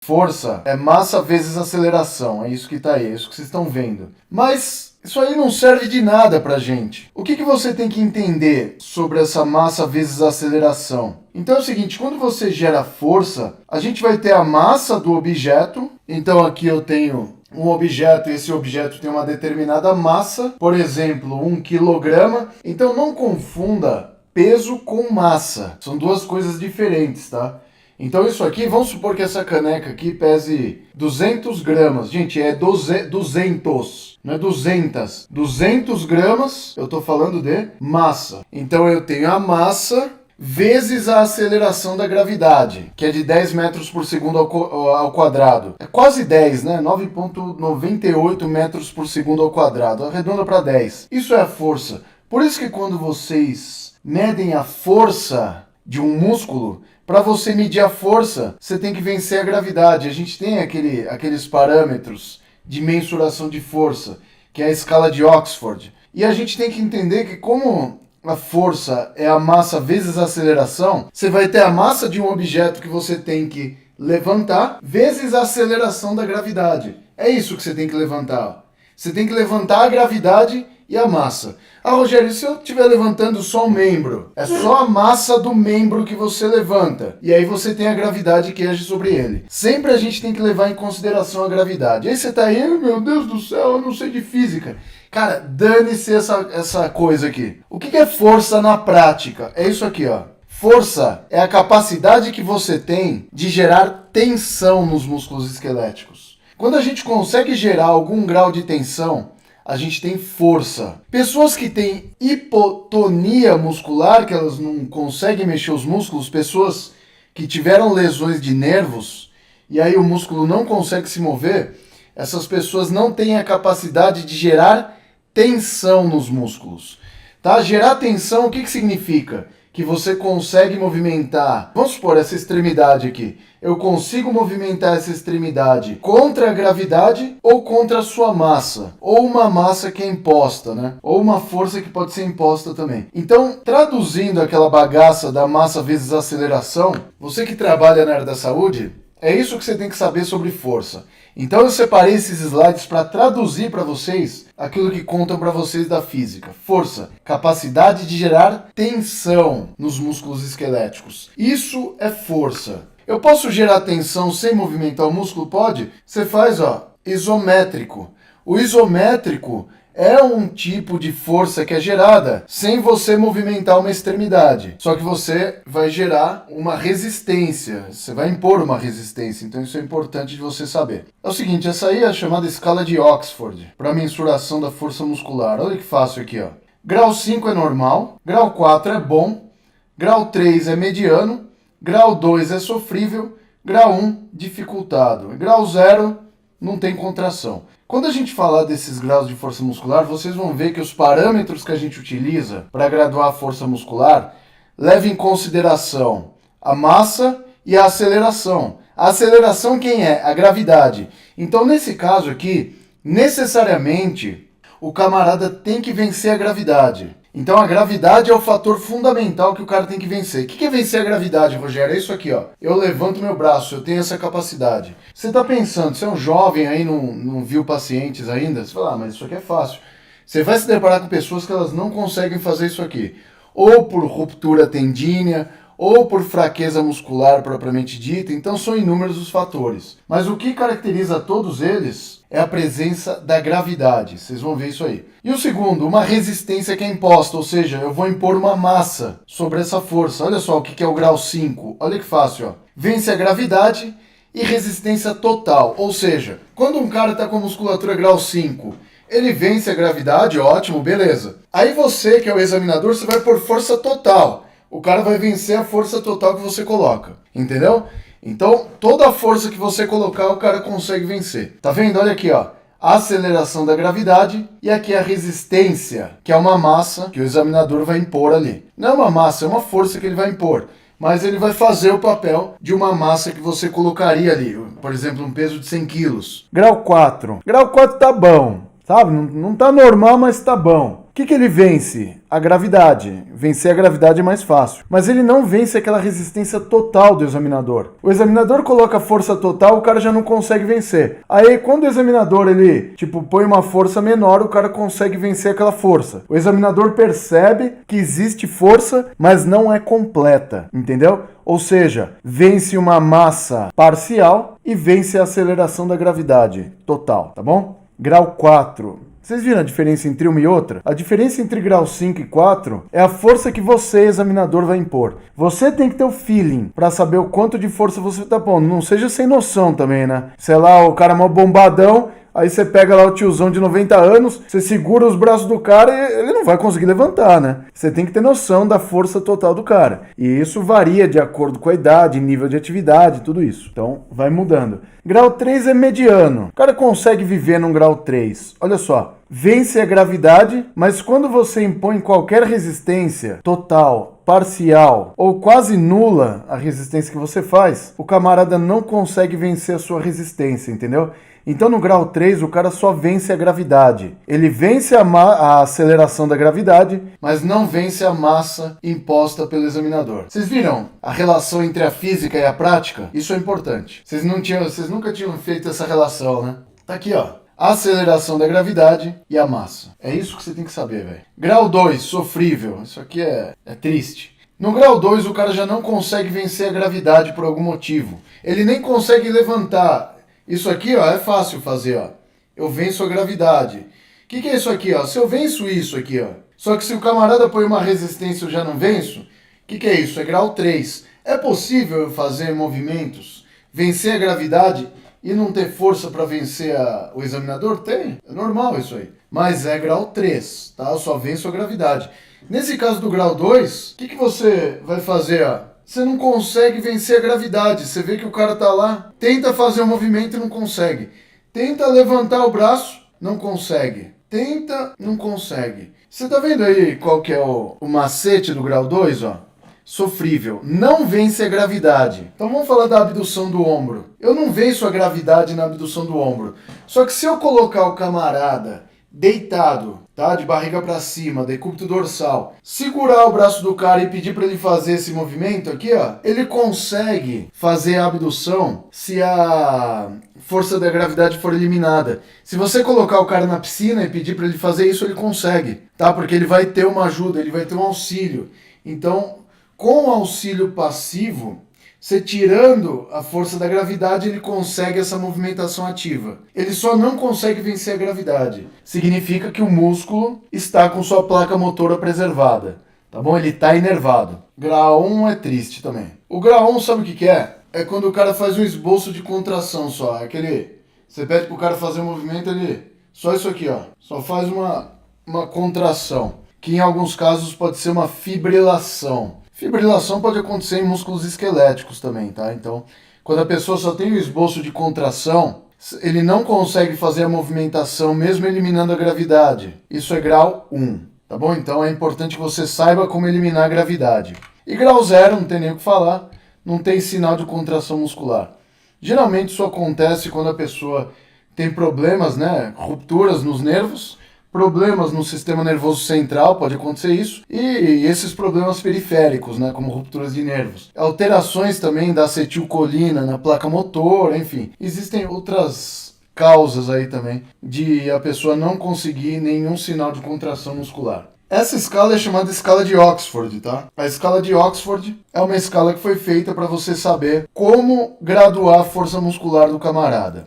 Força é massa vezes aceleração, é isso que está aí, é isso que vocês estão vendo. Mas isso aí não serve de nada pra gente. O que você tem que entender sobre essa massa vezes aceleração? Então é o seguinte, quando você gera força, a gente vai ter a massa do objeto. Então aqui eu tenho um objeto e esse objeto tem uma determinada massa, por exemplo, 1 kg. Então não confunda peso com massa, são duas coisas diferentes, tá? Então isso aqui, vamos supor que essa caneca aqui pese 200 gramas. Gente, é 200, não é 200. 200 gramas, eu estou falando de massa. Então eu tenho a massa vezes a aceleração da gravidade, que é de 10 metros por segundo ao quadrado. É quase 10, né? 9,98 metros por segundo ao quadrado. Arredonda para 10. Isso é a força. Por isso que quando vocês medem a força de um músculo, para você medir a força, você tem que vencer a gravidade. A gente tem aqueles parâmetros de mensuração de força, que é a escala de Oxford. E a gente tem que entender que como a força é a massa vezes a aceleração, você vai ter a massa de um objeto que você tem que levantar vezes a aceleração da gravidade. É isso que você tem que levantar. Você tem que levantar a gravidade e a massa. Ah, Rogério, e se eu estiver levantando só um membro? É só a massa do membro que você levanta. E aí você tem a gravidade que age sobre ele. Sempre a gente tem que levar em consideração a gravidade. Aí você tá aí, meu Deus do céu, eu não sei de física. Cara, dane-se essa coisa aqui. O que é força na prática? É isso aqui, ó. Força é a capacidade que você tem de gerar tensão nos músculos esqueléticos. Quando a gente consegue gerar algum grau de tensão, a gente tem força. Pessoas que têm hipotonia muscular, que elas não conseguem mexer os músculos, pessoas que tiveram lesões de nervos, e aí o músculo não consegue se mover, essas pessoas não têm a capacidade de gerar tensão nos músculos. Tá? Gerar tensão, o que significa? Que você consegue movimentar, vamos supor, essa extremidade aqui. Eu consigo movimentar essa extremidade contra a gravidade ou contra a sua massa. Ou uma massa que é imposta, né? Ou uma força que pode ser imposta também. Então, traduzindo aquela bagaça da massa vezes aceleração, você que trabalha na área da saúde, é isso que você tem que saber sobre força. Então eu separei esses slides para traduzir para vocês aquilo que contam para vocês da física. Força, capacidade de gerar tensão nos músculos esqueléticos. Isso é força. Eu posso gerar tensão sem movimentar o músculo? Pode. Você faz, ó, isométrico. O isométrico é um tipo de força que é gerada sem você movimentar uma extremidade. Só que você vai gerar uma resistência. Você vai impor uma resistência. Então isso é importante de você saber. É o seguinte, essa aí é a chamada escala de Oxford para mensuração da força muscular. Olha que fácil aqui, ó. Grau 5 é normal, grau 4 é bom, grau 3 é mediano, grau 2 é sofrível, grau 1 dificultado. Grau 0 não tem contração. Quando a gente falar desses graus de força muscular, vocês vão ver que os parâmetros que a gente utiliza para graduar a força muscular levam em consideração a massa e a aceleração. A aceleração quem é? A gravidade. Então, nesse caso aqui, necessariamente, o camarada tem que vencer a gravidade. Então a gravidade é o fator fundamental que o cara tem que vencer. O que é vencer a gravidade, Rogério? É isso aqui, ó. Eu levanto meu braço, eu tenho essa capacidade. Você está pensando, você é um jovem aí, não viu pacientes ainda? Você fala, mas isso aqui é fácil. Você vai se deparar com pessoas que elas não conseguem fazer isso aqui. Ou por ruptura tendínea, ou por fraqueza muscular propriamente dita. Então são inúmeros os fatores. Mas o que caracteriza todos eles é a presença da gravidade. Vocês vão ver isso aí. E o segundo, uma resistência que é imposta, ou seja, eu vou impor uma massa sobre essa força. Olha só o que é o grau 5. Olha que fácil, ó. Vence a gravidade e resistência total. Ou seja, quando um cara está com musculatura grau 5, ele vence a gravidade, ótimo, beleza. Aí você, que é o examinador, você vai por força total. O cara vai vencer a força total que você coloca. Entendeu? Então, toda a força que você colocar, o cara consegue vencer. Tá vendo? Olha aqui, ó. A aceleração da gravidade e aqui a resistência, que é uma massa que o examinador vai impor ali. Não é uma massa, é uma força que ele vai impor. Mas ele vai fazer o papel de uma massa que você colocaria ali. Por exemplo, um peso de 100 quilos. Grau 4. Grau 4 tá bom. sabe? Não tá normal, mas tá bom. O que ele vence? A gravidade. Vencer a gravidade é mais fácil. Mas ele não vence aquela resistência total do examinador. O examinador coloca força total, o cara já não consegue vencer. Aí, quando o examinador, ele, põe uma força menor, o cara consegue vencer aquela força. O examinador percebe que existe força, mas não é completa. Entendeu? Ou seja, vence uma massa parcial e vence a aceleração da gravidade total, tá bom? Grau 4. Vocês viram a diferença entre uma e outra? A diferença entre grau 5 e 4 é a força que você, examinador, vai impor. Você tem que ter o feeling para saber o quanto de força você tá pondo. Não seja sem noção também, né? Sei lá, o cara é mó bombadão, aí você pega lá o tiozão de 90 anos, você segura os braços do cara e ele não vai conseguir levantar, né? Você tem que ter noção da força total do cara. E isso varia de acordo com a idade, nível de atividade, tudo isso. Então, vai mudando. Grau 3 é mediano. O cara consegue viver num grau 3. Olha só. Vence a gravidade, mas quando você impõe qualquer resistência total, parcial ou quase nula a resistência que você faz, o camarada não consegue vencer a sua resistência, entendeu? Então no grau 3 o cara só vence a gravidade. Ele vence a aceleração da gravidade, mas não vence a massa imposta pelo examinador. Vocês viram a relação entre a física e a prática? Isso é importante. Vocês nunca tinham feito essa relação, né? Tá aqui, ó. A aceleração da gravidade e a massa. É isso que você tem que saber, velho. Grau 2, sofrível. Isso aqui é triste. No grau 2, o cara já não consegue vencer a gravidade por algum motivo. Ele nem consegue levantar. Isso aqui, ó, é fácil fazer, ó. Eu venço a gravidade. O que é isso aqui, ó? Se eu venço isso aqui, ó. Só que se o camarada põe uma resistência, eu já não venço. O que é isso? É grau 3. É possível eu fazer movimentos, vencer a gravidade e não ter força para vencer o examinador? Tem, é normal isso aí. Mas é grau 3, tá? Eu só venço a gravidade. Nesse caso do grau 2, o que você vai fazer, ó? Você não consegue vencer a gravidade. Você vê que o cara tá lá, tenta fazer um movimento e não consegue. Tenta levantar o braço, não consegue. Tenta, não consegue. Você tá vendo aí qual que é o macete do grau 2, ó? Sofrível, não vence a gravidade. Então vamos falar da abdução do ombro. Eu não venço a gravidade na abdução do ombro. Só que se eu colocar o camarada deitado, tá, de barriga para cima, decúbito dorsal, segurar o braço do cara e pedir para ele fazer esse movimento aqui, ó, ele consegue fazer a abdução se a força da gravidade for eliminada. Se você colocar o cara na piscina e pedir para ele fazer isso, ele consegue, tá? Porque ele vai ter uma ajuda, ele vai ter um auxílio. Então, com o auxílio passivo, você tirando a força da gravidade, ele consegue essa movimentação ativa. Ele só não consegue vencer a gravidade. Significa que o músculo está com sua placa motora preservada. Tá bom? Ele está inervado. Grau 1 é triste também. O grau 1 sabe o que é? É quando o cara faz um esboço de contração só. É aquele... Você pede pro cara fazer um movimento, ele... Só isso aqui, ó. Só faz uma contração. Que em alguns casos pode ser uma fibrilação. Fibrilação pode acontecer em músculos esqueléticos também, tá? Então, quando a pessoa só tem o esboço de contração, ele não consegue fazer a movimentação mesmo eliminando a gravidade. Isso é grau 1, tá bom? Então é importante que você saiba como eliminar a gravidade. E grau 0, não tem nem o que falar, não tem sinal de contração muscular. Geralmente isso acontece quando a pessoa tem problemas, né? Rupturas nos nervos, problemas no sistema nervoso central, pode acontecer isso, e esses problemas periféricos, né, como rupturas de nervos. Alterações também da acetilcolina na placa motora, enfim. Existem outras causas aí também de a pessoa não conseguir nenhum sinal de contração muscular. Essa escala é chamada escala de Oxford, tá? A escala de Oxford é uma escala que foi feita para você saber como graduar a força muscular do camarada.